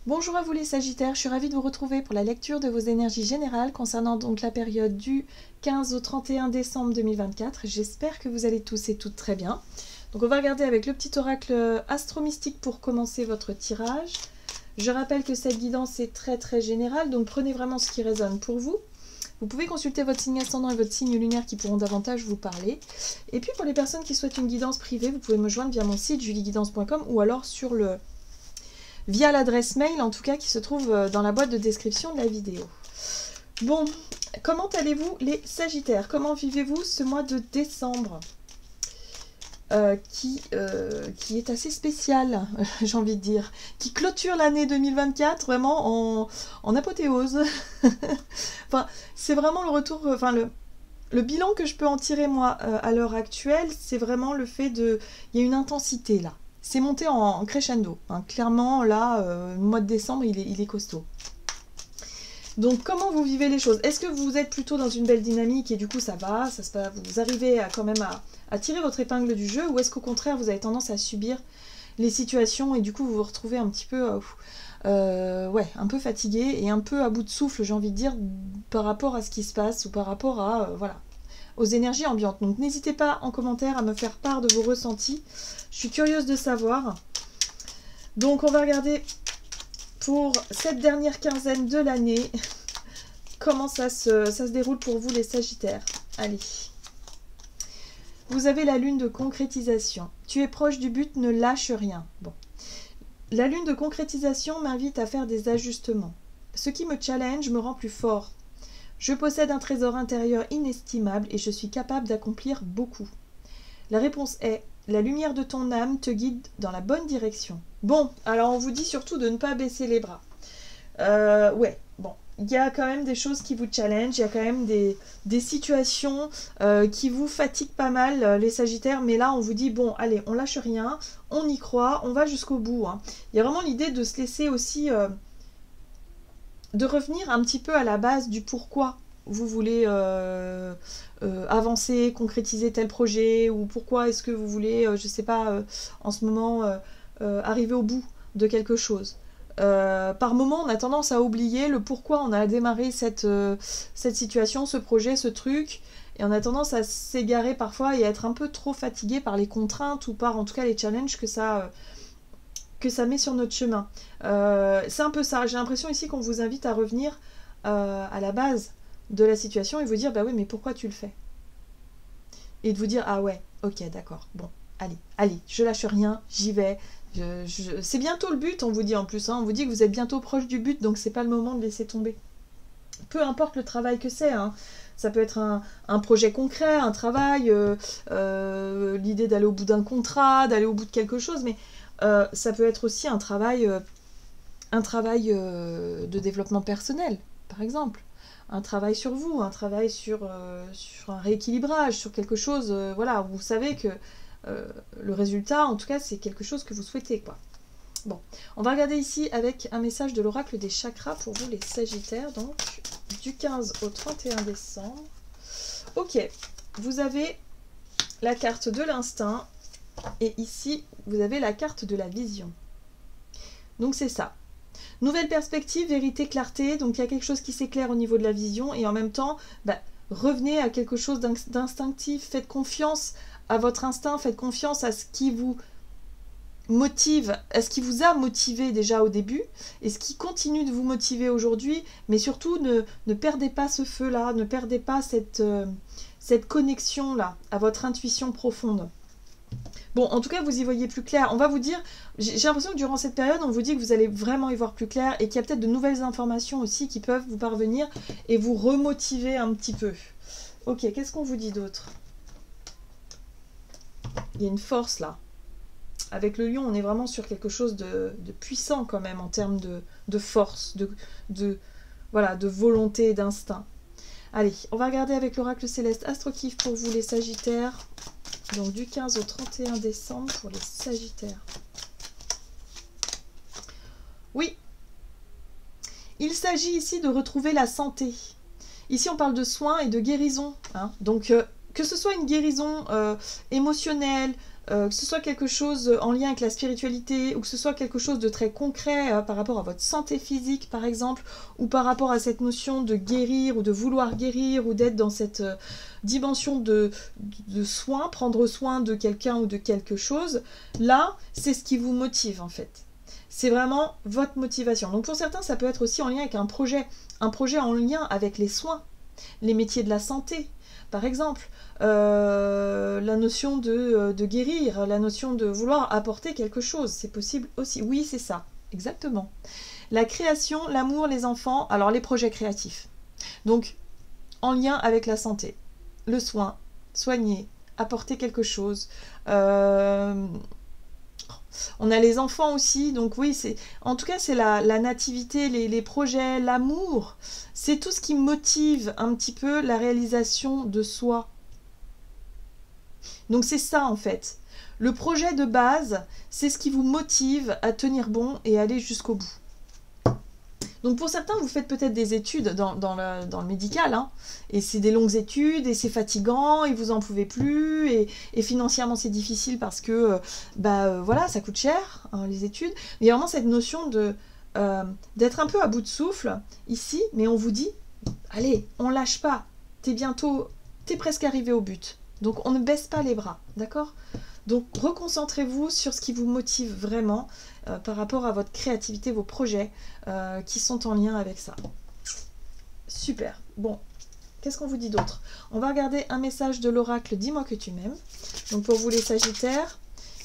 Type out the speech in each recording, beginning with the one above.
Bonjour à vous les Sagittaires, je suis ravie de vous retrouver pour la lecture de vos énergies générales concernant donc la période du 15 au 31 décembre 2024. J'espère que vous allez tous et toutes très bien. Donc on va regarder avec le petit oracle astro-mystique pour commencer votre tirage. Je rappelle que cette guidance est très générale, donc prenez vraiment ce qui résonne pour vous. Vous pouvez consulter votre signe ascendant et votre signe lunaire qui pourront davantage vous parler. Et puis pour les personnes qui souhaitent une guidance privée, vous pouvez me joindre via mon site julieguidance.com ou alors via l'adresse mail en tout cas qui se trouve dans la boîte de description de la vidéo. Bon, comment allez-vous les Sagittaires? Comment vivez-vous ce mois de décembre qui est assez spécial, j'ai envie de dire, qui clôture l'année 2024 vraiment en apothéose. Enfin, c'est vraiment le retour, enfin le bilan que je peux en tirer moi à l'heure actuelle, c'est vraiment le fait de... Il y a une intensité là. C'est monté en crescendo. Hein. Clairement, là, le mois de décembre, il est costaud. Donc, comment vous vivez les choses? Est-ce que vous êtes plutôt dans une belle dynamique et du coup, ça va, vous arrivez quand même à tirer votre épingle du jeu? Ou est-ce qu'au contraire, vous avez tendance à subir les situations et du coup, vous vous retrouvez un petit peu... un peu fatigué et un peu à bout de souffle, j'ai envie de dire, par rapport à ce qui se passe ou par rapport à... voilà, aux énergies ambiantes. Donc n'hésitez pas en commentaire à me faire part de vos ressentis. Je suis curieuse de savoir. Donc on va regarder pour cette dernière quinzaine de l'année comment ça se déroule pour vous les Sagittaires. Allez. Vous avez la lune de concrétisation. Tu es proche du but, ne lâche rien. Bon. La lune de concrétisation m'invite à faire des ajustements. Ce qui me challenge me rend plus fort. Je possède un trésor intérieur inestimable et je suis capable d'accomplir beaucoup. La réponse est « La lumière de ton âme te guide dans la bonne direction ». Bon, alors on vous dit surtout de ne pas baisser les bras. Ouais, bon, il y a quand même des choses qui vous challenge, il y a quand même des situations qui vous fatiguent pas mal, les Sagittaires, mais là on vous dit « Bon, allez, on lâche rien, on y croit, on va jusqu'au bout. Hein ». Il y a vraiment l'idée de se laisser aussi... de revenir un petit peu à la base du pourquoi vous voulez avancer, concrétiser tel projet, ou pourquoi est-ce que vous voulez, je sais pas, en ce moment, arriver au bout de quelque chose. Par moment, on a tendance à oublier le pourquoi on a démarré cette situation, ce projet, ce truc, et on a tendance à s'égarer parfois et à être un peu trop fatigué par les contraintes ou par en tout cas les challenges que ça met sur notre chemin. C'est un peu ça. J'ai l'impression ici qu'on vous invite à revenir à la base de la situation et vous dire, bah oui, mais pourquoi tu le fais? Et de vous dire, ah ouais, ok, d'accord, bon, allez, je lâche rien, j'y vais. C'est bientôt le but, on vous dit en plus. Hein, on vous dit que vous êtes bientôt proche du but, donc c'est pas le moment de laisser tomber. Peu importe le travail que c'est, hein. Ça peut être un projet concret, un travail, l'idée d'aller au bout d'un contrat, d'aller au bout de quelque chose, mais ça peut être aussi un travail de développement personnel, par exemple. Un travail sur vous, un travail sur un rééquilibrage, sur quelque chose, voilà, vous savez que le résultat, en tout cas, c'est quelque chose que vous souhaitez, quoi. Bon, on va regarder ici avec un message de l'oracle des chakras pour vous, les Sagittaires, donc du 15 au 31 décembre. Ok, vous avez la carte de l'instinct, et ici, vous avez la carte de la vision. Donc c'est ça. Nouvelle perspective, vérité, clarté. Donc il y a quelque chose qui s'éclaire au niveau de la vision. Et en même temps, bah, revenez à quelque chose d'instinctif. Faites confiance à votre instinct. Faites confiance à ce qui vous motive, à ce qui vous a motivé déjà au début. Et ce qui continue de vous motiver aujourd'hui. Mais surtout, ne perdez pas ce feu-là. Ne perdez pas cette connexion-là à votre intuition profonde. Bon, en tout cas, vous y voyez plus clair. On va vous dire, j'ai l'impression que durant cette période, on vous dit que vous allez vraiment y voir plus clair et qu'il y a peut-être de nouvelles informations aussi qui peuvent vous parvenir et vous remotiver un petit peu. Ok, qu'est-ce qu'on vous dit d'autre? Il y a une force là. Avec le lion, on est vraiment sur quelque chose de puissant quand même en termes de force, voilà, de volonté, d'instinct. Allez, on va regarder avec l'oracle céleste Astro-Kiff pour vous les Sagittaires. Donc du 15 au 31 décembre pour les Sagittaires. Oui, il s'agit ici de retrouver la santé. Ici on parle de soins et de guérison. Hein. Donc que ce soit une guérison émotionnelle, que ce soit quelque chose en lien avec la spiritualité ou que ce soit quelque chose de très concret par rapport à votre santé physique par exemple, ou par rapport à cette notion de guérir ou de vouloir guérir ou d'être dans cette dimension de soin, prendre soin de quelqu'un ou de quelque chose, là c'est ce qui vous motive en fait. C'est vraiment votre motivation. Donc pour certains ça peut être aussi en lien avec un projet en lien avec les soins, les métiers de la santé. Par exemple, la notion de guérir, la notion de vouloir apporter quelque chose, c'est possible aussi. Oui, c'est ça, exactement. La création, l'amour, les enfants, alors les projets créatifs. Donc, en lien avec la santé, le soin, soigner, apporter quelque chose. On a les enfants aussi, donc oui, en tout cas c'est la nativité, les projets, l'amour, c'est tout ce qui motive un petit peu la réalisation de soi. Donc c'est ça en fait. Le projet de base, c'est ce qui vous motive à tenir bon et aller jusqu'au bout. Donc pour certains, vous faites peut-être des études dans le médical, hein, et c'est des longues études, et c'est fatigant, et vous en pouvez plus, et financièrement c'est difficile parce que voilà, ça coûte cher, hein, les études. Il y a vraiment cette notion d'être un peu à bout de souffle ici, mais on vous dit, allez, on lâche pas, t'es presque arrivé au but. Donc on ne baisse pas les bras, d'accord ? Donc reconcentrez-vous sur ce qui vous motive vraiment par rapport à votre créativité, vos projets qui sont en lien avec ça. Super. Bon, qu'est-ce qu'on vous dit d'autre? On va regarder un message de l'oracle Dis-moi que tu m'aimes. Donc pour vous les Sagittaires,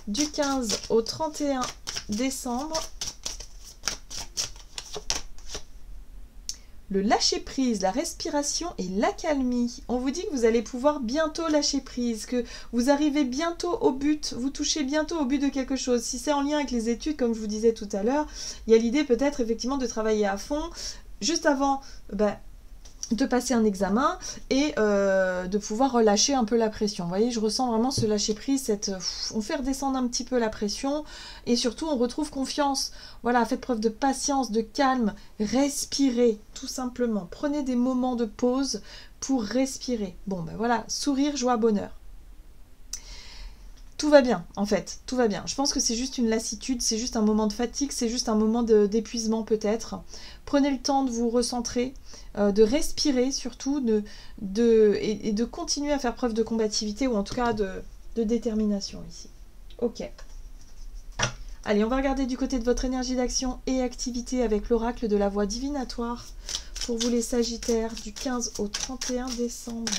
du 15 au 31 décembre, le lâcher-prise, la respiration et l'accalmie. On vous dit que vous allez pouvoir bientôt lâcher prise, que vous arrivez bientôt au but, vous touchez bientôt au but de quelque chose. Si c'est en lien avec les études, comme je vous disais tout à l'heure, il y a l'idée peut-être effectivement de travailler à fond, juste avant de passer un examen et de pouvoir relâcher un peu la pression. Vous voyez, je ressens vraiment ce lâcher-prise, on fait redescendre un petit peu la pression et surtout on retrouve confiance. Voilà, faites preuve de patience, de calme, respirez tout simplement. Prenez des moments de pause pour respirer. Bon, voilà, sourire, joie, bonheur. Tout va bien, en fait, tout va bien. Je pense que c'est juste une lassitude, c'est juste un moment de fatigue, c'est juste un moment d'épuisement peut-être. Prenez le temps de vous recentrer, de respirer surtout, et de continuer à faire preuve de combativité ou en tout cas de détermination ici. Ok. Allez, on va regarder du côté de votre énergie d'action et activité avec l'oracle de la voie divinatoire pour vous les Sagittaires du 15 au 31 décembre.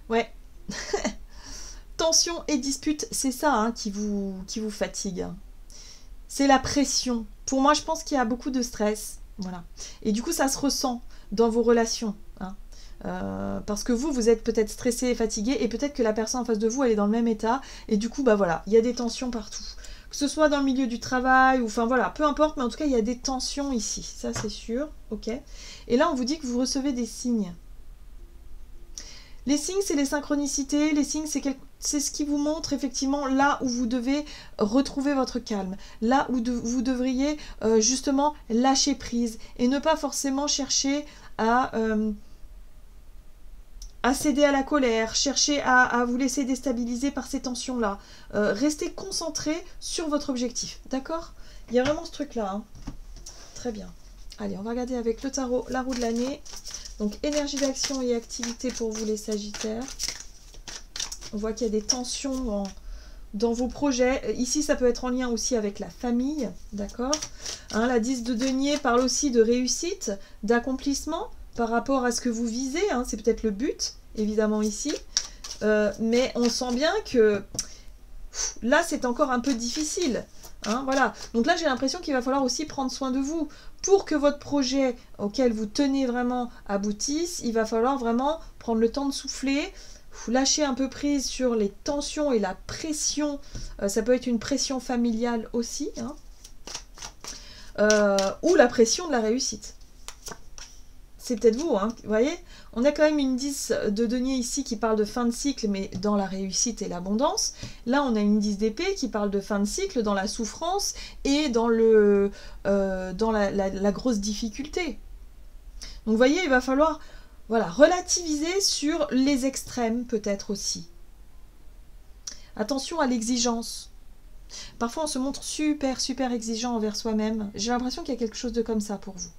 Ouais. Tension et dispute, c'est ça hein, qui vous fatigue. C'est la pression. Pour moi, je pense qu'il y a beaucoup de stress. Voilà. Et du coup, ça se ressent dans vos relations. Hein. Parce que vous êtes peut-être stressé et fatigué, et peut-être que la personne en face de vous, elle est dans le même état. Et du coup, voilà, il y a des tensions partout. Que ce soit dans le milieu du travail, ou enfin voilà, peu importe, mais en tout cas, il y a des tensions ici. Ça, c'est sûr. Ok. Et là, on vous dit que vous recevez des signes. Les signes, c'est les synchronicités, les signes, c'est ce qui vous montre effectivement là où vous devez retrouver votre calme, là où vous devriez justement lâcher prise et ne pas forcément chercher à céder à la colère, chercher à vous laisser déstabiliser par ces tensions-là. Restez concentré sur votre objectif, d'accord? Il y a vraiment ce truc-là. Hein. Très bien. Allez, on va regarder avec le tarot la roue de l'année. Donc, énergie d'action et activité pour vous les Sagittaires. On voit qu'il y a des tensions dans vos projets. Ici, ça peut être en lien aussi avec la famille, d'accord hein, la 10 de denier parle aussi de réussite, d'accomplissement par rapport à ce que vous visez. Hein, c'est peut-être le but, évidemment, ici. Mais on sent bien que là, c'est encore un peu difficile. Hein, voilà. Donc là, j'ai l'impression qu'il va falloir aussi prendre soin de vous. Pour que votre projet auquel vous tenez vraiment aboutisse, il va falloir vraiment prendre le temps de souffler, lâcher un peu prise sur les tensions et la pression. Ça peut être une pression familiale aussi, hein, ou la pression de la réussite. C'est peut-être vous, hein, vous voyez. On a quand même une 10 de denier ici qui parle de fin de cycle, mais dans la réussite et l'abondance. Là, on a une 10 d'épée qui parle de fin de cycle, dans la souffrance et dans la grosse difficulté. Donc, vous voyez, il va falloir Voilà, relativiser sur les extrêmes peut-être aussi. Attention à l'exigence. Parfois on se montre super exigeant envers soi-même. J'ai l'impression qu'il y a quelque chose de comme ça pour vous.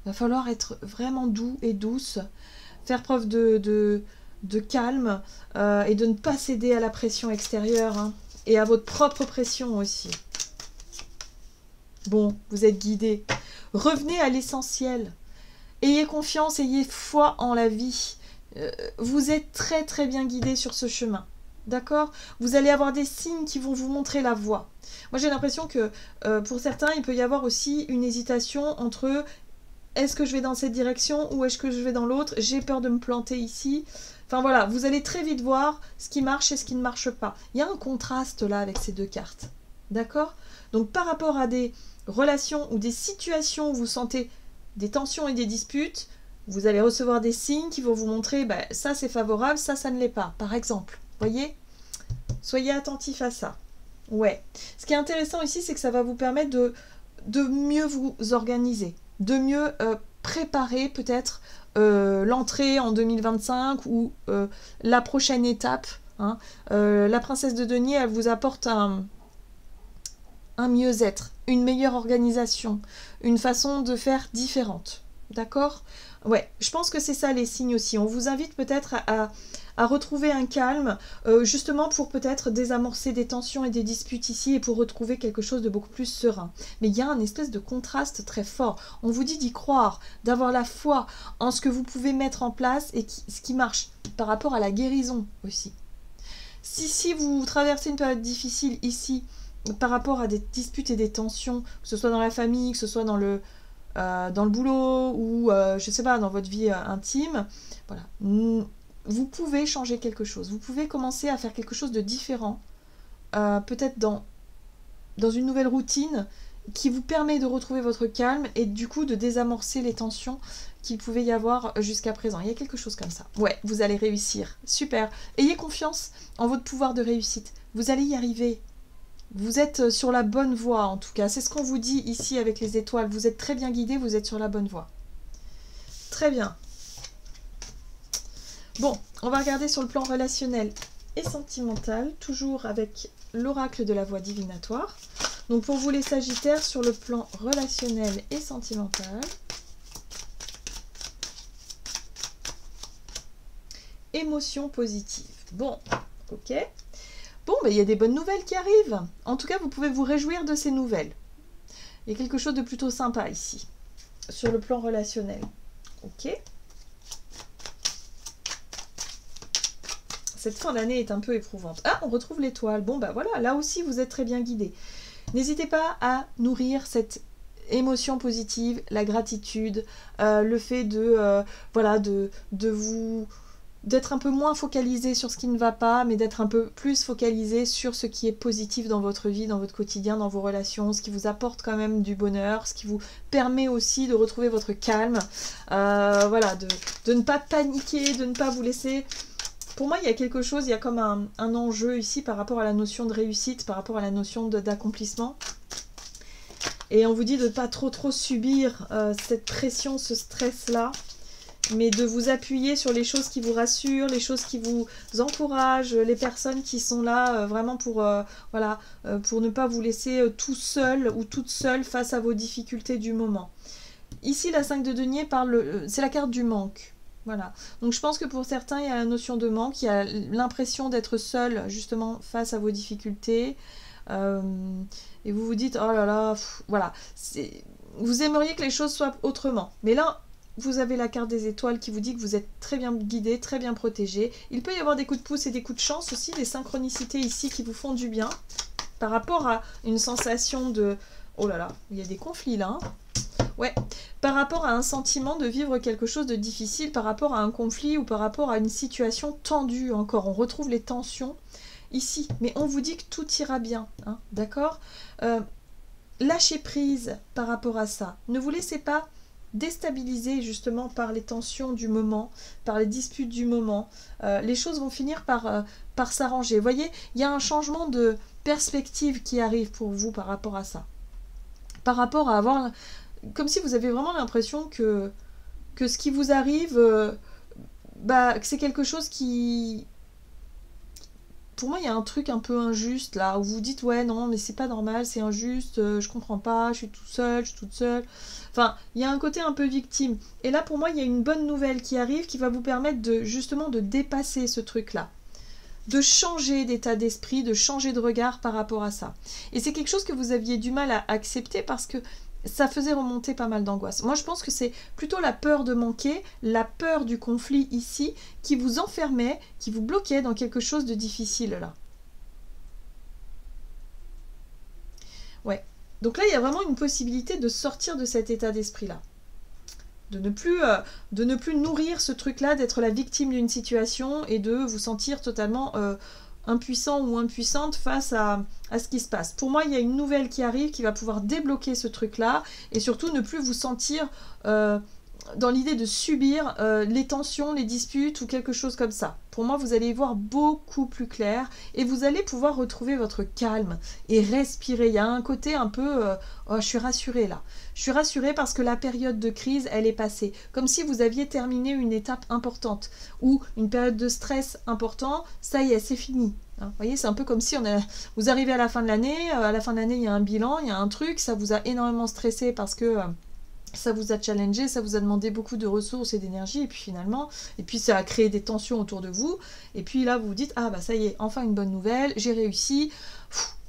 Il va falloir être vraiment doux et douce, faire preuve de calme et de ne pas céder à la pression extérieure hein, et à votre propre pression aussi. Bon, vous êtes guidé. Revenez à l'essentiel. Ayez confiance, ayez foi en la vie. Vous êtes très bien guidé sur ce chemin. D'accord? Vous allez avoir des signes qui vont vous montrer la voie. Moi, j'ai l'impression que pour certains, il peut y avoir aussi une hésitation entre est-ce que je vais dans cette direction ou est-ce que je vais dans l'autre? J'ai peur de me planter ici. Enfin voilà, vous allez très vite voir ce qui marche et ce qui ne marche pas. Il y a un contraste là avec ces deux cartes. D'accord? Donc par rapport à des relations ou des situations où vous sentez des tensions et des disputes, vous allez recevoir des signes qui vont vous montrer bah, ça c'est favorable, ça ne l'est pas, par exemple. Voyez? Soyez attentifs à ça. Ouais. Ce qui est intéressant ici, c'est que ça va vous permettre de mieux vous organiser, de mieux préparer peut-être l'entrée en 2025 ou la prochaine étape. Hein. La princesse de denier, elle vous apporte un mieux-être, une meilleure organisation, une façon de faire différente. D'accord? Ouais, je pense que c'est ça les signes aussi. On vous invite peut-être à retrouver un calme, justement pour peut-être désamorcer des tensions et des disputes ici et pour retrouver quelque chose de beaucoup plus serein. Mais il y a un espèce de contraste très fort. On vous dit d'y croire, d'avoir la foi en ce que vous pouvez mettre en place et ce qui marche par rapport à la guérison aussi. Si vous traversez une période difficile ici, par rapport à des disputes et des tensions, que ce soit dans la famille, que ce soit dans le boulot ou, je sais pas, dans votre vie intime, voilà. Vous pouvez changer quelque chose. Vous pouvez commencer à faire quelque chose de différent, peut-être dans une nouvelle routine qui vous permet de retrouver votre calme et du coup de désamorcer les tensions qu'il pouvait y avoir jusqu'à présent. Il y a quelque chose comme ça. Ouais, vous allez réussir. Super. Ayez confiance en votre pouvoir de réussite. Vous allez y arriver. Vous êtes sur la bonne voie en tout cas. C'est ce qu'on vous dit ici avec les étoiles. Vous êtes très bien guidés, vous êtes sur la bonne voie. Très bien. Bon, on va regarder sur le plan relationnel et sentimental, toujours avec l'oracle de la voie divinatoire. Donc pour vous les Sagittaires, sur le plan relationnel et sentimental. Émotions positives. Bon, ok. Bon, ben, il y a des bonnes nouvelles qui arrivent. En tout cas, vous pouvez vous réjouir de ces nouvelles. Il y a quelque chose de plutôt sympa ici, sur le plan relationnel. Ok. Cette fin d'année est un peu éprouvante. Ah, on retrouve l'étoile. Bon, bah voilà, là aussi, vous êtes très bien guidés. N'hésitez pas à nourrir cette émotion positive, la gratitude, le fait voilà, d'être un peu moins focalisé sur ce qui ne va pas, mais d'être un peu plus focalisé sur ce qui est positif dans votre vie, dans votre quotidien, dans vos relations, ce qui vous apporte quand même du bonheur, ce qui vous permet aussi de retrouver votre calme, voilà, de ne pas paniquer, de ne pas vous laisser... Pour moi, il y a quelque chose, il y a comme un enjeu ici par rapport à la notion de réussite, par rapport à la notion d'accomplissement. Et on vous dit de ne pas trop subir cette pression, ce stress-là, mais de vous appuyer sur les choses qui vous rassurent, les choses qui vous encouragent, les personnes qui sont là vraiment pour, voilà, pour ne pas vous laisser tout seul ou toute seule face à vos difficultés du moment. Ici, la 5 de denier parle, c'est la carte du manque. Voilà. Donc je pense que pour certains, il y a la notion de manque, il y a l'impression d'être seul justement face à vos difficultés. Et vous vous dites, oh là là, voilà. Vous aimeriez que les choses soient autrement. Mais là, vous avez la carte des étoiles qui vous dit que vous êtes très bien guidé, très bien protégé. Il peut y avoir des coups de pouce et des coups de chance aussi, des synchronicités ici qui vous font du bien. Par rapport à une sensation de... Oh là là, il y a des conflits là, hein. Ouais, par rapport à un sentiment de vivre quelque chose de difficile, par rapport à un conflit ou par rapport à une situation tendue encore. On retrouve les tensions ici, mais on vous dit que tout ira bien, hein, d'accord? Lâchez prise par rapport à ça. Ne vous laissez pas déstabiliser justement par les tensions du moment, par les disputes du moment. Les choses vont finir par s'arranger. Vous voyez, il y a un changement de perspective qui arrive pour vous par rapport à ça. Par rapport à avoir... Comme si vous avez vraiment l'impression que ce qui vous arrive, bah, que c'est quelque chose qui... Pour moi, il y a un truc un peu injuste là, où vous dites ouais, non, mais c'est pas normal, c'est injuste, je comprends pas, je suis tout seul, je suis toute seule. Enfin, il y a un côté un peu victime. Et là, pour moi, il y a une bonne nouvelle qui arrive qui va vous permettre de justement de dépasser ce truc-là, de changer d'état d'esprit, de changer de regard par rapport à ça. Et c'est quelque chose que vous aviez du mal à accepter parce que ça faisait remonter pas mal d'angoisse. Moi, je pense que c'est plutôt la peur de manquer, la peur du conflit ici, qui vous enfermait, qui vous bloquait dans quelque chose de difficile là. Ouais. Donc là, il y a vraiment une possibilité de sortir de cet état d'esprit-là. De ne plus nourrir ce truc-là, d'être la victime d'une situation et de vous sentir totalement impuissant ou impuissante face à ce qui se passe. Pour moi, il y a une nouvelle qui arrive qui va pouvoir débloquer ce truc-là et surtout ne plus vous sentir dans l'idée de subir les tensions, les disputes ou quelque chose comme ça. Pour moi, vous allez y voir beaucoup plus clair et vous allez pouvoir retrouver votre calme et respirer. Il y a un côté un peu oh, je suis rassurée là. Je suis rassurée parce que la période de crise, elle est passée. Comme si vous aviez terminé une étape importante ou une période de stress important. Ça y est, c'est fini. Hein, vous voyez, c'est un peu comme si vous arrivez à la fin de l'année. À la fin de l'année, il y a un bilan, il y a un truc. Ça vous a énormément stressé parce que... ça vous a challengé, ça vous a demandé beaucoup de ressources et d'énergie, et puis finalement, et puis ça a créé des tensions autour de vous, et puis là vous vous dites, ah bah ça y est, enfin une bonne nouvelle, j'ai réussi,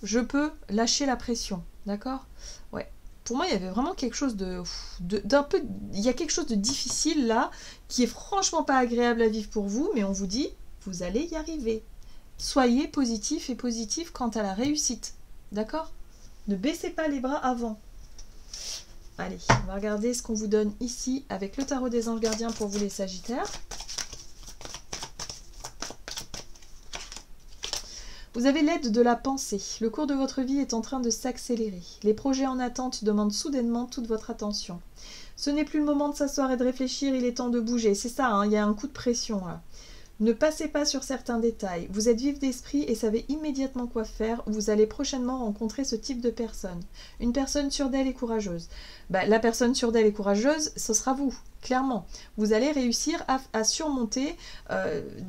je peux lâcher la pression, d'accord? Ouais. Pour moi, il y avait vraiment quelque chose d'un peu, il y a quelque chose de difficile là, qui est franchement pas agréable à vivre pour vous, mais on vous dit, vous allez y arriver. Soyez positif et positif quant à la réussite, d'accord? Ne baissez pas les bras avant. Allez, on va regarder ce qu'on vous donne ici avec le tarot des anges gardiens pour vous les Sagittaires. Vous avez l'aide de la pensée. Le cours de votre vie est en train de s'accélérer. Les projets en attente demandent soudainement toute votre attention. Ce n'est plus le moment de s'asseoir et de réfléchir, il est temps de bouger. C'est ça, hein, il y a un coup de pression là. Ne passez pas sur certains détails. Vous êtes vif d'esprit et savez immédiatement quoi faire. Vous allez prochainement rencontrer ce type de personne. Une personne sûre d'elle et courageuse. La personne sûre d'elle et courageuse, ce sera vous, clairement. Vous allez réussir à surmonter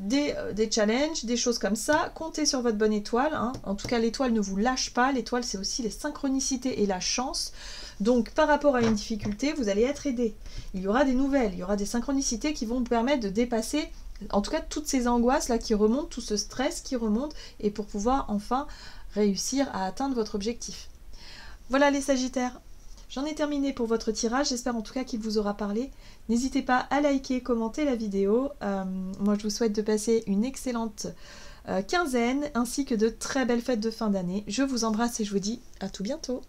des challenges, des choses comme ça. Comptez sur votre bonne étoile. Hein. En tout cas, l'étoile ne vous lâche pas. L'étoile, c'est aussi les synchronicités et la chance. Donc, par rapport à une difficulté, vous allez être aidé. Il y aura des nouvelles, il y aura des synchronicités qui vont vous permettre de dépasser... en tout cas, toutes ces angoisses là qui remontent, tout ce stress qui remonte, et pour pouvoir enfin réussir à atteindre votre objectif. Voilà les Sagittaires, j'en ai terminé pour votre tirage, j'espère en tout cas qu'il vous aura parlé. N'hésitez pas à liker, commenter la vidéo. Moi je vous souhaite de passer une excellente quinzaine, ainsi que de très belles fêtes de fin d'année. Je vous embrasse et je vous dis à tout bientôt.